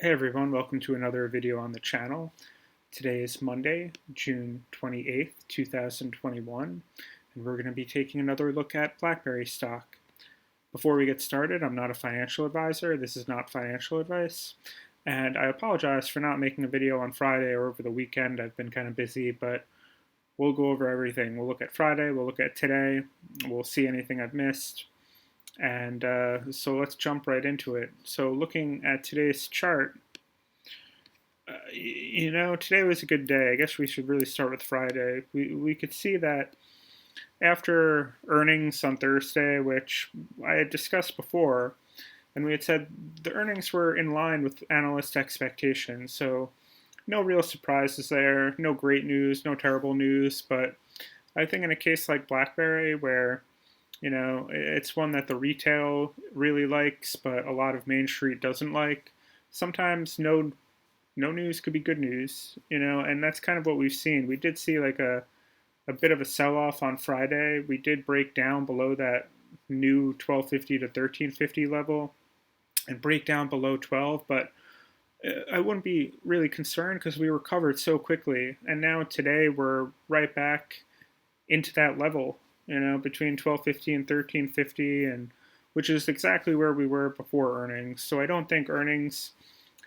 Hey everyone, welcome to another video on the channel. Today is Monday, June 28th, 2021, and we're going to be taking another look at Blackberry stock. Before we get started, I'm not a financial advisor. This is not financial advice, and I apologize for not making a video on Friday or over the weekend. I've been kind of busy, but we'll go over everything. We'll look at Friday, we'll look at today, we'll see anything I've missed. And so let's jump right into it. So looking at today's chart, today was a good day. I guess we should really start with Friday. We could see that after earnings on Thursday, which I had discussed before, and we had said the earnings were in line with analyst expectations. So no real surprises there, no great news, no terrible news, but I think in a case like Blackberry, where it's one that the retail really likes, but a lot of Main Street doesn't like. Sometimes no news could be good news, and that's kind of what we've seen. We did see like a bit of a sell-off on Friday. We did break down below that new 1250 to 1350 level and break down below 12, but I wouldn't be really concerned because we recovered so quickly. And now today we're right back into that level, between 1250 and 1350, and which is exactly where we were before earnings. So I don't think earnings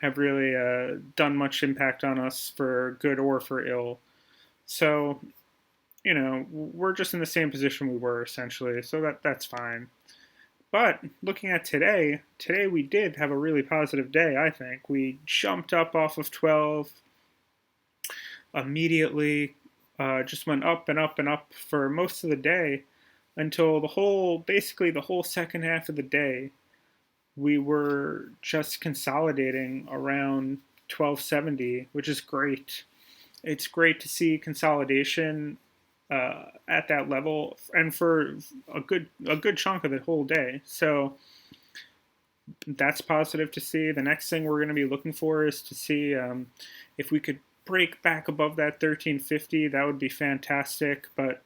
have really done much impact on us for good or for ill. So, we're just in the same position we were essentially. So that's fine. But looking at today we did have a really positive day, I think. We jumped up off of 12 immediately, just went up and up and up for most of the day until basically the whole second half of the day, we were just consolidating around 1270, which is great. It's great to see consolidation at that level and for a good chunk of the whole day. So that's positive to see. The next thing we're going to be looking for is to see if we could break back above that 1350. That would be fantastic, but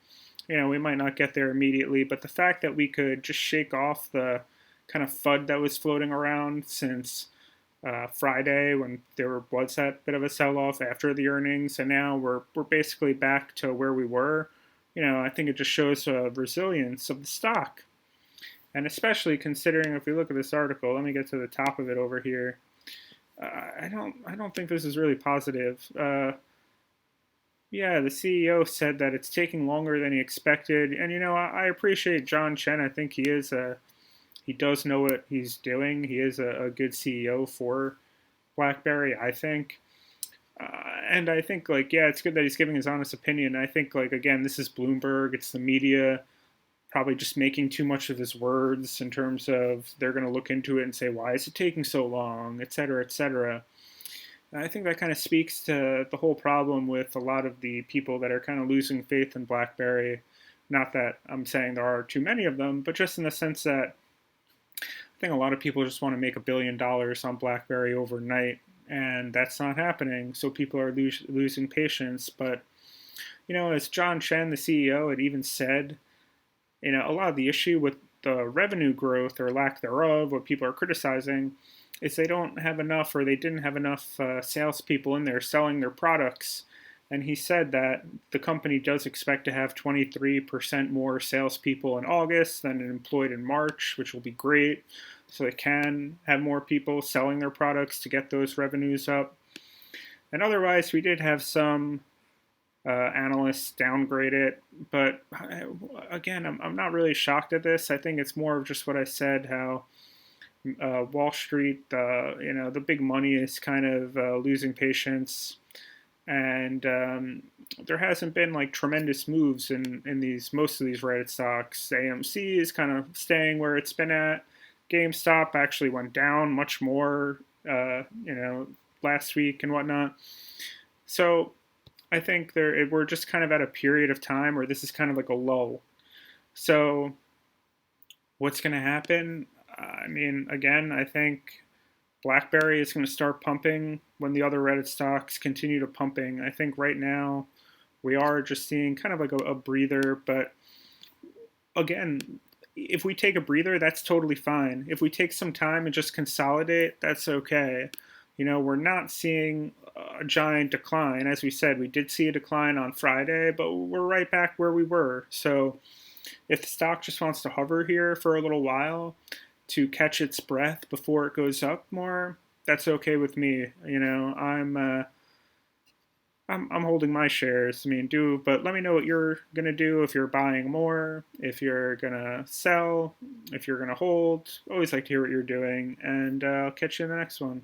we might not get there immediately. But the fact that we could just shake off the kind of FUD that was floating around since Friday, when there was that bit of a sell-off after the earnings, and now we're basically back to where we were. I think it just shows resilience of the stock, and especially considering if we look at this article. Let me get to the top of it over here. I don't think this is really positive. Yeah, the CEO said that it's taking longer than he expected, and I appreciate John Chen. I think he does know what he's doing. He is a good CEO for BlackBerry, I think. And I think, it's good that he's giving his honest opinion. I think, again, this is Bloomberg. It's the media probably just making too much of his words in terms of they're going to look into it and say, why is it taking so long, et cetera, et cetera. And I think that kind of speaks to the whole problem with a lot of the people that are kind of losing faith in BlackBerry. Not that I'm saying there are too many of them, but just in the sense that I think a lot of people just want to make $1 billion on BlackBerry overnight, and that's not happening. So people are losing patience. But as John Chen, the CEO, had even said, a lot of the issue with the revenue growth or lack thereof, what people are criticizing, is they don't have enough, or they didn't have enough salespeople in there selling their products. And he said that the company does expect to have 23% more salespeople in August than it employed in March, which will be great. So they can have more people selling their products to get those revenues up. And otherwise, we did have some analysts downgrade it. But again, I'm not really shocked at this. I think it's more of just what I said, how Wall Street, the big money is kind of losing patience. And there hasn't been tremendous moves in most of these Reddit stocks. AMC is kind of staying where it's been at. GameStop actually went down much more, last week and whatnot. So I think we're just kind of at a period of time where this is kind of like a lull. So what's going to happen? Again, I think BlackBerry is going to start pumping when the other Reddit stocks continue to pumping. I think right now we are just seeing kind of like a breather. But again, if we take a breather, that's totally fine. If we take some time and just consolidate, that's okay. we're not seeing a giant decline. As we said, we did see a decline on Friday, but we're right back where we were. So if the stock just wants to hover here for a little while to catch its breath before it goes up more, that's okay with me. I'm holding my shares. I mean, but let me know what you're gonna do if you're buying more, if you're gonna sell, if you're gonna hold. Always like to hear what you're doing, and I'll catch you in the next one.